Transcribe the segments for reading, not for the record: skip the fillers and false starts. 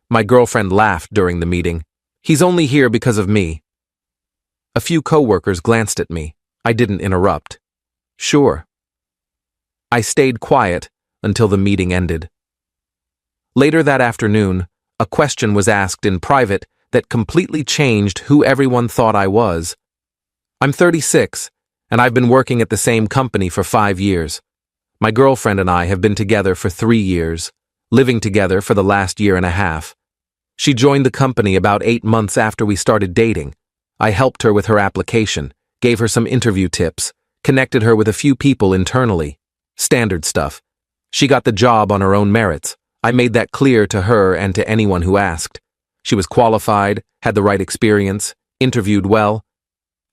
My girlfriend laughed during the meeting. He's only here because of me. A few coworkers glanced at me. I didn't interrupt. Sure. I stayed quiet until the meeting ended. Later that afternoon, a question was asked in private that completely changed who everyone thought I was. I'm 36, and I've been working at the same company for 5 years. My girlfriend and I have been together for 3 years, living together for the last year and a half. She joined the company about 8 months after we started dating. I helped her with her application, gave her some interview tips, connected her with a few people internally. Standard stuff. She got the job on her own merits. I made that clear to her and to anyone who asked. She was qualified, had the right experience, interviewed well.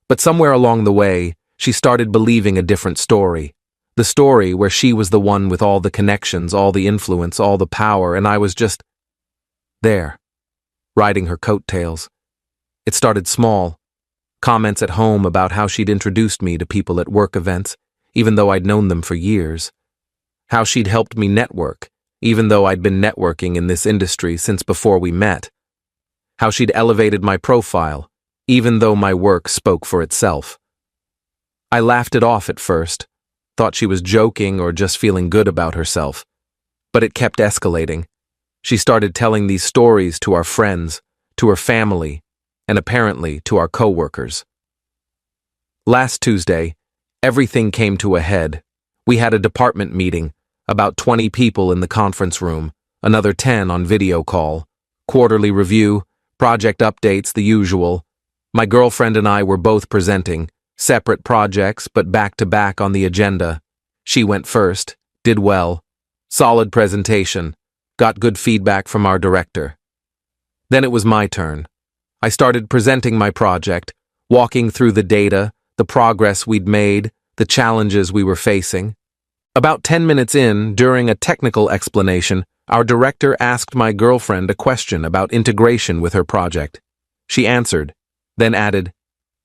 But somewhere along the way, she started believing a different story. The story where she was the one with all the connections, all the influence, all the power, and I was just there, riding her coattails. It started small. Comments at home about how she'd introduced me to people at work events, even though I'd known them for years. How she'd helped me network, even though I'd been networking in this industry since before we met. How she'd elevated my profile, even though my work spoke for itself. I laughed it off at first, thought she was joking or just feeling good about herself. But it kept escalating. She started telling these stories to our friends, to her family, and apparently to our coworkers. Last Tuesday, everything came to a head. We had a department meeting, about 20 people in the conference room, another 10 on video call, quarterly review, project updates, the usual. My girlfriend and I were both presenting, separate projects but back-to-back on the agenda. She went first, did well, solid presentation, got good feedback from our director. Then it was my turn. I started presenting my project, walking through the data, the progress we'd made, the challenges we were facing. About 10 minutes in, during a technical explanation, our director asked my girlfriend a question about integration with her project. She answered, then added,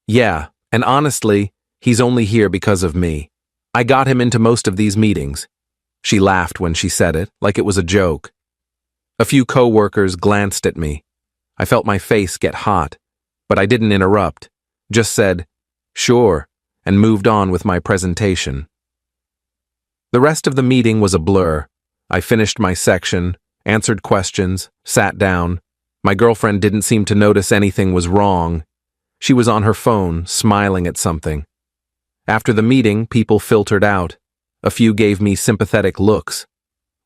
"Yeah, and honestly, he's only here because of me. I got him into most of these meetings." She laughed when she said it, like it was a joke. A few coworkers glanced at me. I felt my face get hot, but I didn't interrupt, just said, "Sure," and moved on with my presentation. The rest of the meeting was a blur. I finished my section, answered questions, sat down. My girlfriend didn't seem to notice anything was wrong. She was on her phone, smiling at something. After the meeting, people filtered out. A few gave me sympathetic looks.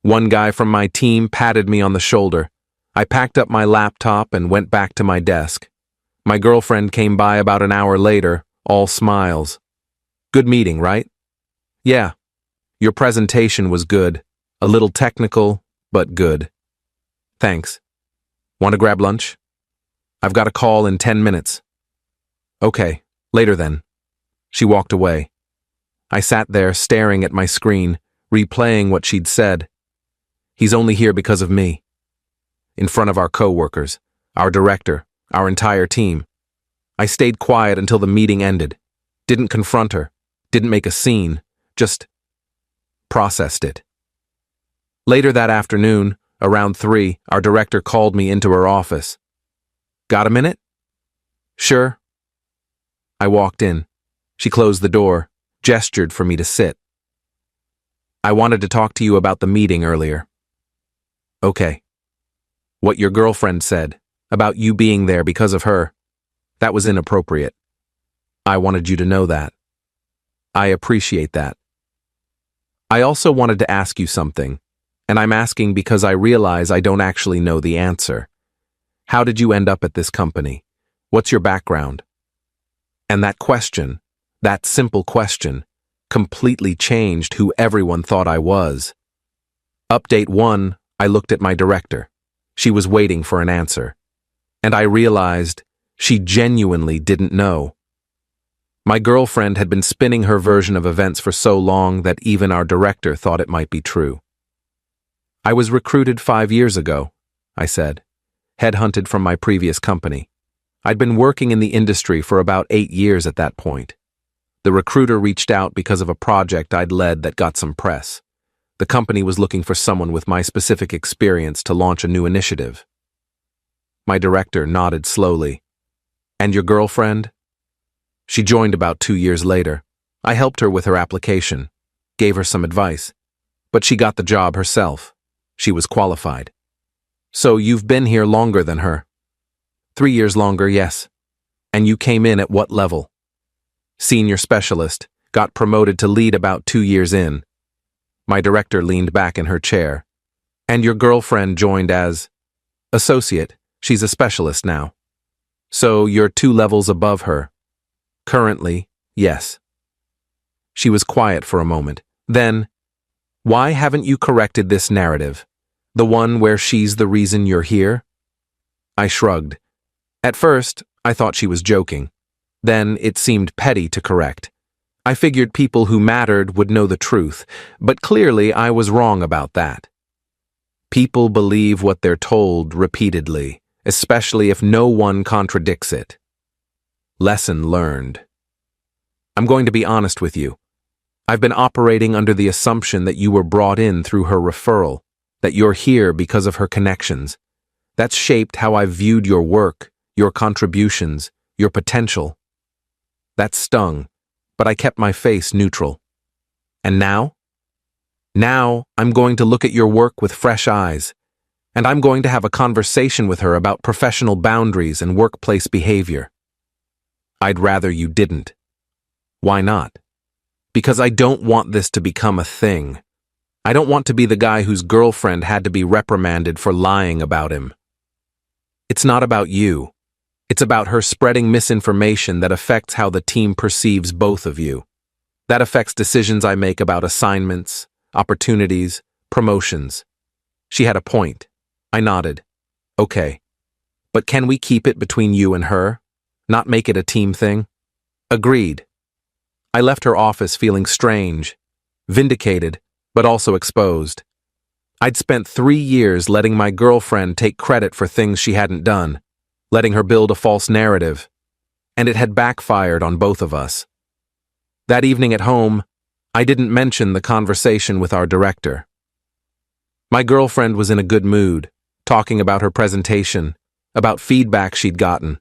One guy from my team patted me on the shoulder. I packed up my laptop and went back to my desk. My girlfriend came by about an hour later, all smiles. "Good meeting, right?" "Yeah. Your presentation was good. A little technical, but good." "Thanks. Want to grab lunch?" "I've got a call in 10 minutes. "Okay, later then." She walked away. I sat there staring at my screen, replaying what she'd said. He's only here because of me. In front of our coworkers, our director, our entire team. I stayed quiet until the meeting ended. Didn't confront her, didn't make a scene, just processed it. Later that afternoon, around 3, our director called me into her office. "Got a minute?" "Sure." I walked in. She closed the door, gestured for me to sit. "I wanted to talk to you about the meeting earlier." "Okay." "What your girlfriend said, about you being there because of her, that was inappropriate. I wanted you to know that. I appreciate that. I also wanted to ask you something, and I'm asking because I realize I don't actually know the answer. How did you end up at this company? What's your background?" And that question, that simple question, completely changed who everyone thought I was. Update 1, I looked at my director. She was waiting for an answer. And I realized she genuinely didn't know. My girlfriend had been spinning her version of events for so long that even our director thought it might be true. "I was recruited 5 years ago," I said, "headhunted from my previous company. I'd been working in the industry for about 8 years at that point. The recruiter reached out because of a project I'd led that got some press. The company was looking for someone with my specific experience to launch a new initiative. My director nodded slowly. And your girlfriend? She joined about 2 years later. I helped her with her application, gave her some advice, but she got the job herself. She was qualified. So you've been here longer than her? 3 years longer, yes. And you came in at what level? Senior specialist, got promoted to lead about 2 years in. My director leaned back in her chair. And your girlfriend joined as associate. She's a specialist now. So you're 2 levels above her. Currently, yes. She was quiet for a moment. Then, why haven't you corrected this narrative? The one where she's the reason you're here? I shrugged. At first, I thought she was joking. Then it seemed petty to correct. I figured people who mattered would know the truth, but clearly I was wrong about that. People believe what they're told repeatedly, especially if no one contradicts it. Lesson learned. I'm going to be honest with you. I've been operating under the assumption that you were brought in through her referral, that you're here because of her connections. That's shaped how I've viewed your work, your contributions, your potential. That stung, but I kept my face neutral. And now? Now, I'm going to look at your work with fresh eyes, and I'm going to have a conversation with her about professional boundaries and workplace behavior. I'd rather you didn't. Why not? Because I don't want this to become a thing. I don't want to be the guy whose girlfriend had to be reprimanded for lying about him. It's not about you. It's about her spreading misinformation that affects how the team perceives both of you. That affects decisions I make about assignments, opportunities, promotions. She had a point. I nodded. Okay. But can we keep it between you and her? Not make it a team thing? Agreed. I left her office feeling strange, vindicated, but also exposed. I'd spent 3 years letting my girlfriend take credit for things she hadn't done, letting her build a false narrative, and it had backfired on both of us. That evening at home, I didn't mention the conversation with our director. My girlfriend was in a good mood, talking about her presentation, about feedback she'd gotten.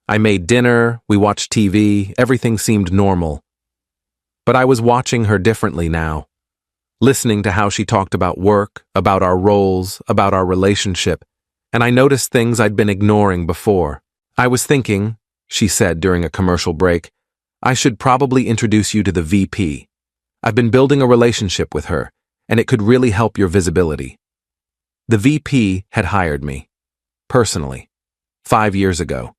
I made dinner, we watched TV, everything seemed normal. But I was watching her differently now, listening to how she talked about work, about our roles, about our relationship, and I noticed things I'd been ignoring before. I was thinking, she said during a commercial break, I should probably introduce you to the VP. I've been building a relationship with her, and it could really help your visibility. The VP had hired me, personally, 5 years ago.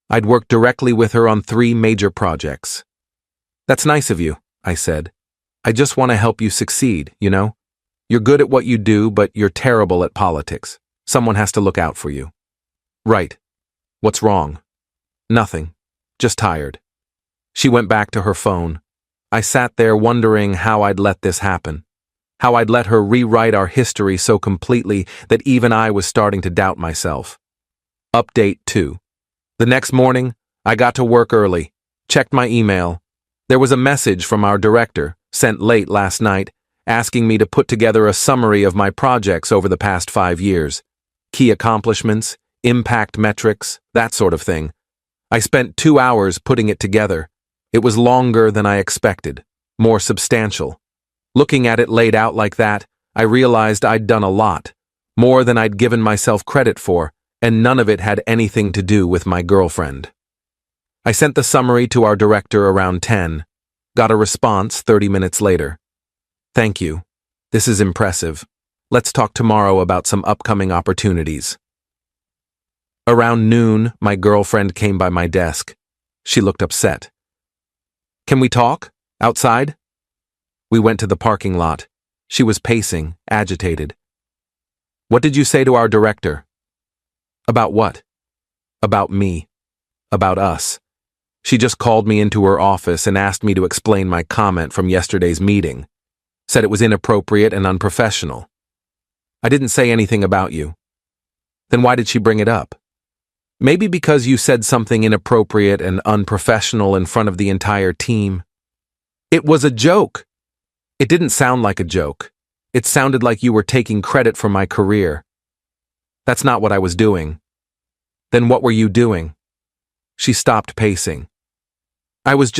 I'd worked directly with her on 3 major projects. That's nice of you, I said. I just want to help you succeed, you know? You're good at what you do, but you're terrible at politics. Someone has to look out for you. Right. What's wrong? Nothing. Just tired. She went back to her phone. I sat there wondering how I'd let this happen. How I'd let her rewrite our history so completely that even I was starting to doubt myself. Update 2. The next morning, I got to work early, checked my email. There was a message from our director, sent late last night, asking me to put together a summary of my projects over the past 5 years. Key accomplishments, impact metrics, that sort of thing. I spent 2 hours putting it together. It was longer than I expected, more substantial. Looking at it laid out like that, I realized I'd done a lot, more than I'd given myself credit for, and none of it had anything to do with my girlfriend. I sent the summary to our director around 10, got a response 30 minutes later. Thank you. This is impressive. Let's talk tomorrow about some upcoming opportunities. Around noon, my girlfriend came by my desk. She looked upset. Can we talk? Outside? We went to the parking lot. She was pacing, agitated. What did you say to our director? About what? About me. About us. She just called me into her office and asked me to explain my comment from yesterday's meeting. Said it was inappropriate and unprofessional. I didn't say anything about you. Then why did she bring it up? Maybe because you said something inappropriate and unprofessional in front of the entire team. It was a joke. It didn't sound like a joke. It sounded like you were taking credit for my career. That's not what I was doing. Then what were you doing? She stopped pacing. I was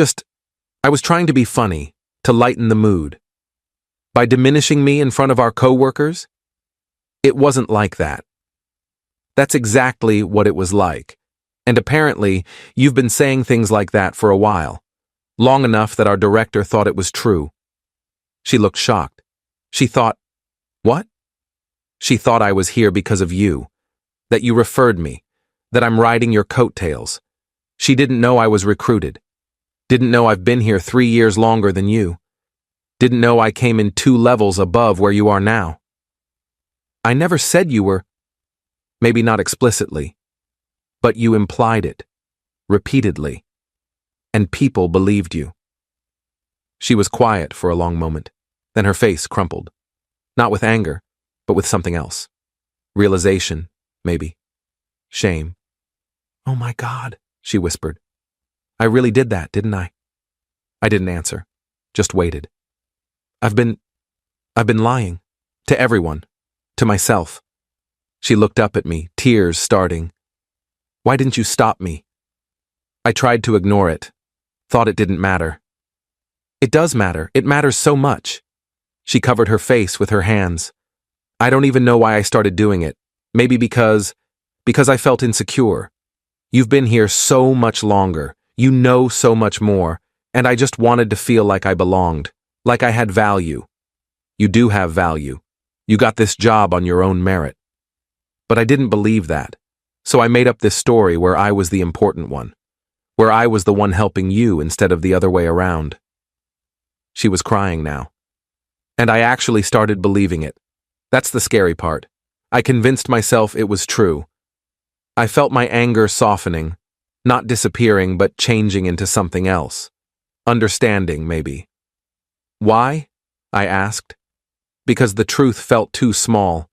trying to be funny, to lighten the mood. By diminishing me in front of our coworkers? It wasn't like that. That's exactly what it was like. And apparently, you've been saying things like that for a while. Long enough that our director thought it was true. She looked shocked. She thought, what? She thought I was here because of you. That you referred me. That I'm riding your coattails. She didn't know I was recruited. Didn't know I've been here 3 years longer than you. Didn't know I came in 2 levels above where you are now. I never said you were. Maybe not explicitly. But you implied it. Repeatedly. And people believed you. She was quiet for a long moment. Then her face crumpled. Not with anger, but with something else. Realization, maybe. Shame. Oh my God, she whispered. I really did that, didn't I? I didn't answer. Just waited. I've been lying. To everyone. To myself. She looked up at me, tears starting. Why didn't you stop me? I tried to ignore it. Thought it didn't matter. It does matter. It matters so much. She covered her face with her hands. I don't even know why I started doing it. Maybe because I felt insecure. You've been here so much longer. You know so much more. And I just wanted to feel like I belonged. Like I had value. You do have value. You got this job on your own merit. But I didn't believe that. So I made up this story where I was the important one. Where I was the one helping you instead of the other way around. She was crying now. And I actually started believing it. That's the scary part. I convinced myself it was true. I felt my anger softening, not disappearing but changing into something else. Understanding, maybe. Why? I asked. Because the truth felt too small.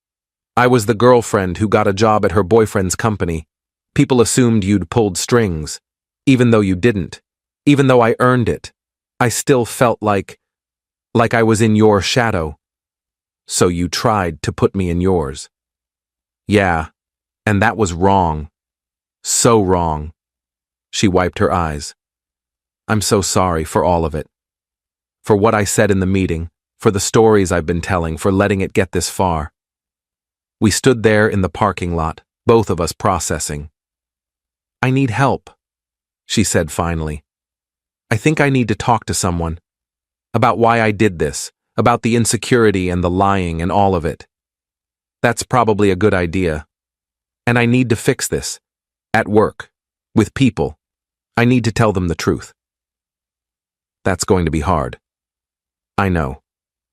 I was the girlfriend who got a job at her boyfriend's company. People assumed you'd pulled strings. Even though you didn't. Even though I earned it. I still felt like I was in your shadow. So you tried to put me in yours. Yeah, and that was wrong. So wrong. She wiped her eyes. I'm so sorry for all of it. For what I said in the meeting, for the stories I've been telling, for letting it get this far. We stood there in the parking lot, both of us processing. I need help, she said finally. I think I need to talk to someone. About why I did this, about the insecurity and the lying and all of it. That's probably a good idea. And I need to fix this. At work. With people. I need to tell them the truth. That's going to be hard. I know.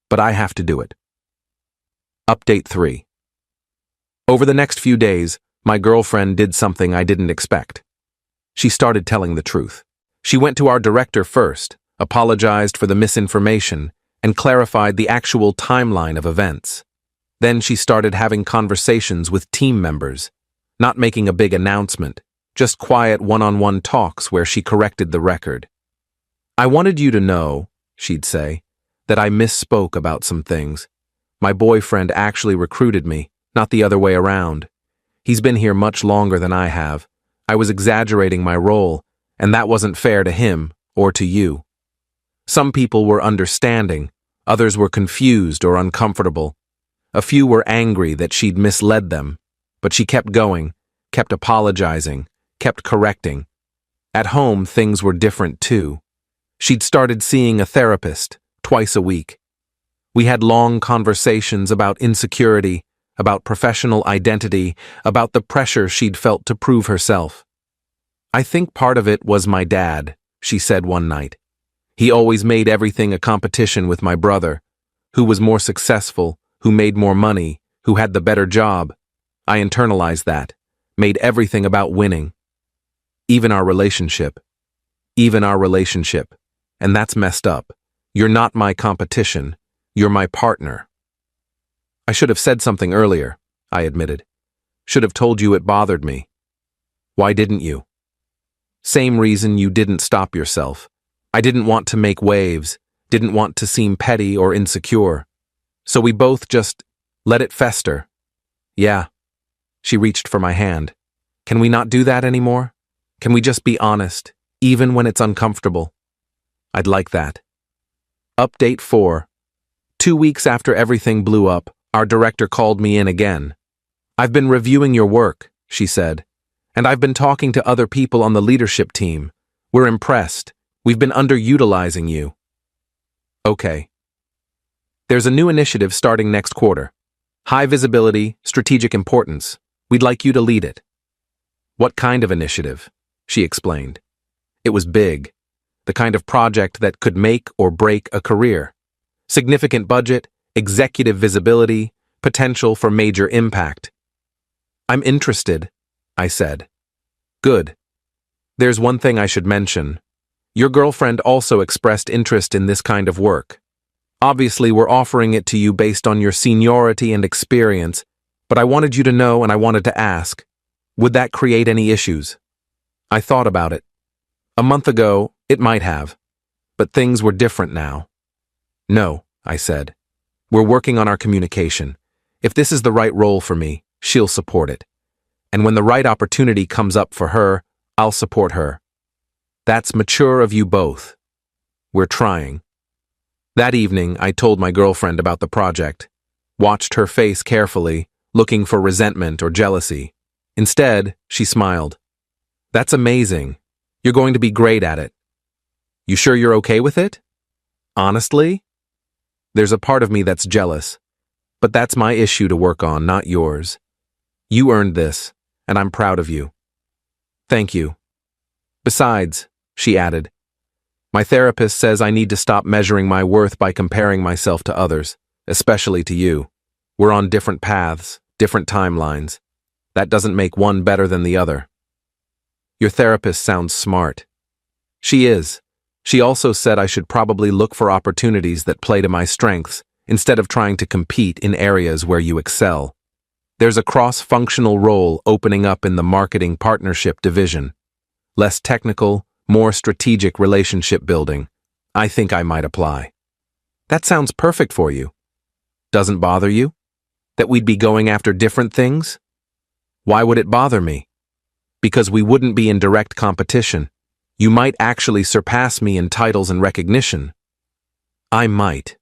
But I have to do it. Update 3. Over the next few days, my girlfriend did something I didn't expect. She started telling the truth. She went to our director first, apologized for the misinformation, and clarified the actual timeline of events. Then she started having conversations with team members, not making a big announcement, just quiet one-on-one talks where she corrected the record. I wanted you to know, she'd say, that I misspoke about some things. My boyfriend actually recruited me, not the other way around. He's been here much longer than I have. I was exaggerating my role, and that wasn't fair to him or to you. Some people were understanding, others were confused or uncomfortable. A few were angry that she'd misled them, but she kept going, kept apologizing, kept correcting. At home, things were different too. She'd started seeing a therapist twice a week. We had long conversations about insecurity, about professional identity, about the pressure she'd felt to prove herself. I think part of it was my dad, she said one night. He always made everything a competition with my brother, who was more successful, who made more money, who had the better job. I internalized that, made everything about winning. Even our relationship. And that's messed up. You're not my competition. You're my partner. I should have said something earlier, I admitted. Should have told you it bothered me. Why didn't you? Same reason you didn't stop yourself. I didn't want to make waves, didn't want to seem petty or insecure. So we both just let it fester. Yeah. She reached for my hand. Can we not do that anymore? Can we just be honest, even when it's uncomfortable? I'd like that. Update 4. 2 weeks after everything blew up, our director called me in again. I've been reviewing your work, she said, and I've been talking to other people on the leadership team. We're impressed. We've been underutilizing you. Okay. There's a new initiative starting next quarter. High visibility, strategic importance. We'd like you to lead it. What kind of initiative? She explained. It was big. The kind of project that could make or break a career. Significant budget, executive visibility, potential for major impact. I'm interested, I said. Good. There's one thing I should mention. Your girlfriend also expressed interest in this kind of work. Obviously, we're offering it to you based on your seniority and experience, but I wanted you to know and I wanted to ask, would that create any issues? I thought about it. A month ago, it might have, but things were different now. No, I said. We're working on our communication. If this is the right role for me, she'll support it. And when the right opportunity comes up for her, I'll support her. That's mature of you both. We're trying. That evening, I told my girlfriend about the project, watched her face carefully, looking for resentment or jealousy. Instead, she smiled. That's amazing. You're going to be great at it. You sure you're okay with it? Honestly? There's a part of me that's jealous, but that's my issue to work on, not yours. You earned this, and I'm proud of you. Thank you. Besides, she added, my therapist says I need to stop measuring my worth by comparing myself to others, especially to you. We're on different paths, different timelines. That doesn't make one better than the other. Your therapist sounds smart. She is. She also said I should probably look for opportunities that play to my strengths instead of trying to compete in areas where you excel. There's a cross-functional role opening up in the marketing partnership division. Less technical, more strategic relationship building. I think I might apply. That sounds perfect for you. Doesn't bother you? That we'd be going after different things? Why would it bother me? Because we wouldn't be in direct competition. You might actually surpass me in titles and recognition. I might.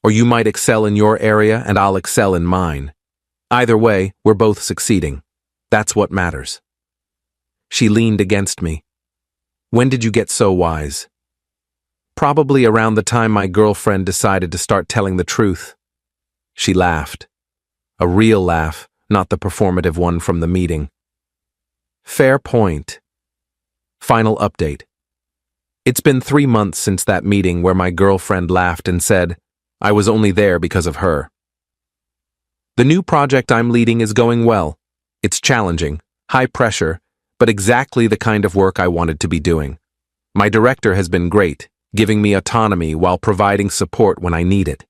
Or you might excel in your area and I'll excel in mine. Either way, we're both succeeding. That's what matters. She leaned against me. When did you get so wise? Probably around the time my girlfriend decided to start telling the truth. She laughed. A real laugh, not the performative one from the meeting. Fair point. Final update. It's been 3 months since that meeting where my girlfriend laughed and said, I was only there because of her. The new project I'm leading is going well. It's challenging, high pressure, but exactly the kind of work I wanted to be doing. My director has been great, giving me autonomy while providing support when I need it.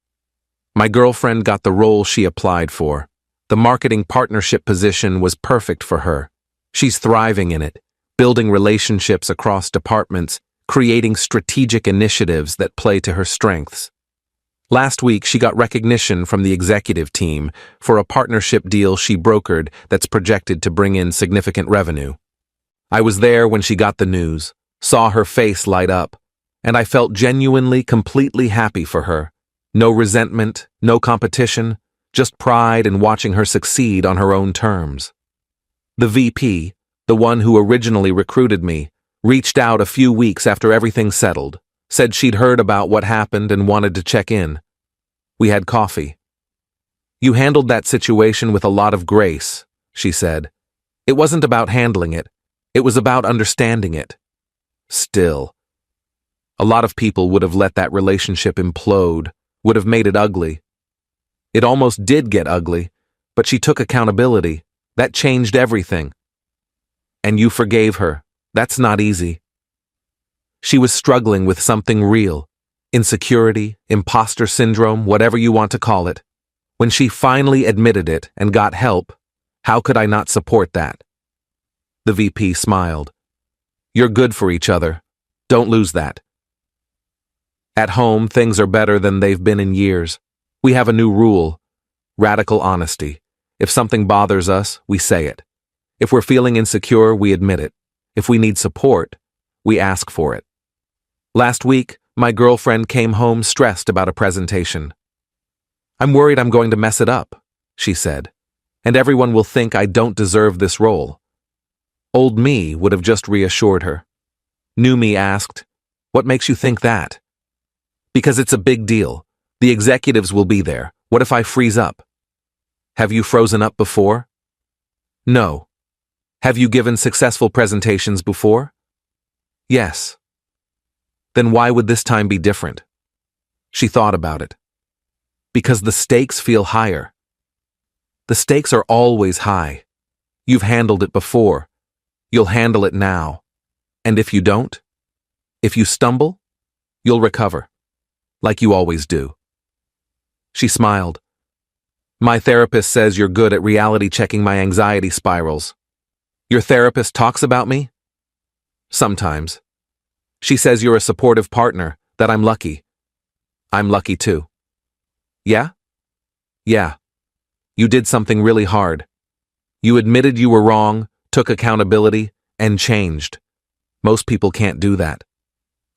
My girlfriend got the role she applied for. The marketing partnership position was perfect for her. She's thriving in it, building relationships across departments, creating strategic initiatives that play to her strengths. Last week, she got recognition from the executive team for a partnership deal she brokered that's projected to bring in significant revenue. I was there when she got the news, saw her face light up, and I felt genuinely, completely happy for her. No resentment, no competition, just pride in watching her succeed on her own terms. The VP, the one who originally recruited me, reached out a few weeks after everything settled, said she'd heard about what happened and wanted to check in. We had coffee. You handled that situation with a lot of grace, she said. It wasn't about handling it. It was about understanding it. Still, a lot of people would have let that relationship implode, would have made it ugly. It almost did get ugly, but she took accountability. That changed everything. And you forgave her. That's not easy. She was struggling with something real. Insecurity, imposter syndrome, whatever you want to call it. When she finally admitted it and got help, how could I not support that? The VP smiled. You're good for each other. Don't lose that. At home, things are better than they've been in years. We have a new rule. Radical honesty. If something bothers us, we say it. If we're feeling insecure, we admit it. If we need support, we ask for it. Last week, my girlfriend came home stressed about a presentation. "I'm worried I'm going to mess it up," she said, "and everyone will think I don't deserve this role." Old me would have just reassured her. New me asked, "What makes you think that?" "Because it's a big deal. The executives will be there. What if I freeze up?" "Have you frozen up before?" "No." "Have you given successful presentations before?" "Yes." "Then why would this time be different?" She thought about it. "Because the stakes feel higher." The stakes are always high. You've handled it before. You'll handle it now. And if you don't, if you stumble, you'll recover, like you always do. She smiled. "My therapist says you're good at reality checking my anxiety spirals." "Your therapist talks about me?" "Sometimes. She says you're a supportive partner, that I'm lucky." "I'm lucky too." "Yeah?" "Yeah. You did something really hard. You admitted you were wrong, took accountability, and changed. Most people can't do that.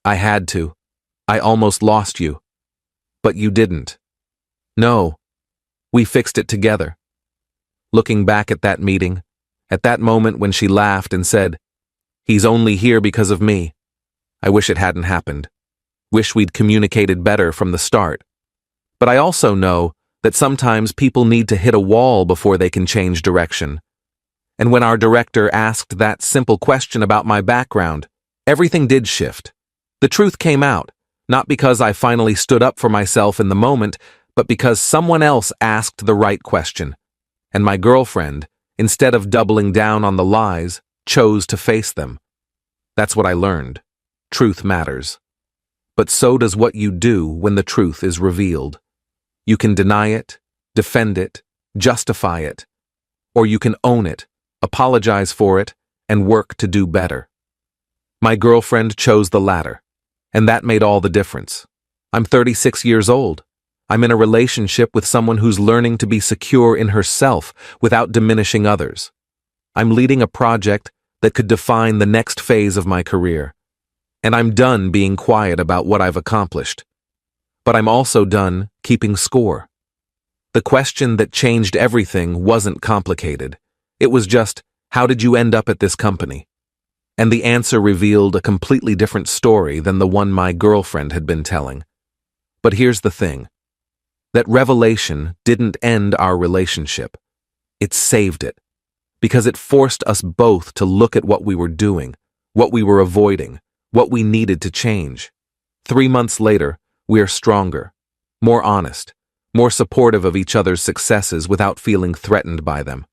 I had to. I almost lost you. But you didn't." "No. We fixed it together." Looking back at that meeting, at that moment when she laughed and said, "He's only here because of me," I wish it hadn't happened. Wish we'd communicated better from the start. But I also know that sometimes people need to hit a wall before they can change direction. And when our director asked that simple question about my background, everything did shift. The truth came out, not because I finally stood up for myself in the moment, but because someone else asked the right question. And my girlfriend, instead of doubling down on the lies, chose to face them. That's what I learned. Truth matters. But so does what you do when the truth is revealed. You can deny it, defend it, justify it, or you can own it, apologize for it, and work to do better. My girlfriend chose the latter, and that made all the difference. I'm 36 years old. I'm in a relationship with someone who's learning to be secure in herself without diminishing others. I'm leading a project that could define the next phase of my career. And I'm done being quiet about what I've accomplished. But I'm also done keeping score. The question that changed everything wasn't complicated. It was just, how did you end up at this company? And the answer revealed a completely different story than the one my girlfriend had been telling. But here's the thing. That revelation didn't end our relationship. It saved it. Because it forced us both to look at what we were doing, what we were avoiding, what we needed to change. 3 months later, we are stronger, more honest, more supportive of each other's successes without feeling threatened by them.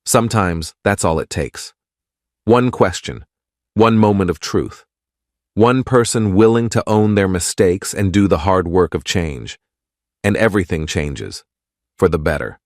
Sometimes that's all it takes. One question, one moment of truth, one person willing to own their mistakes and do the hard work of change. And everything changes, for the better.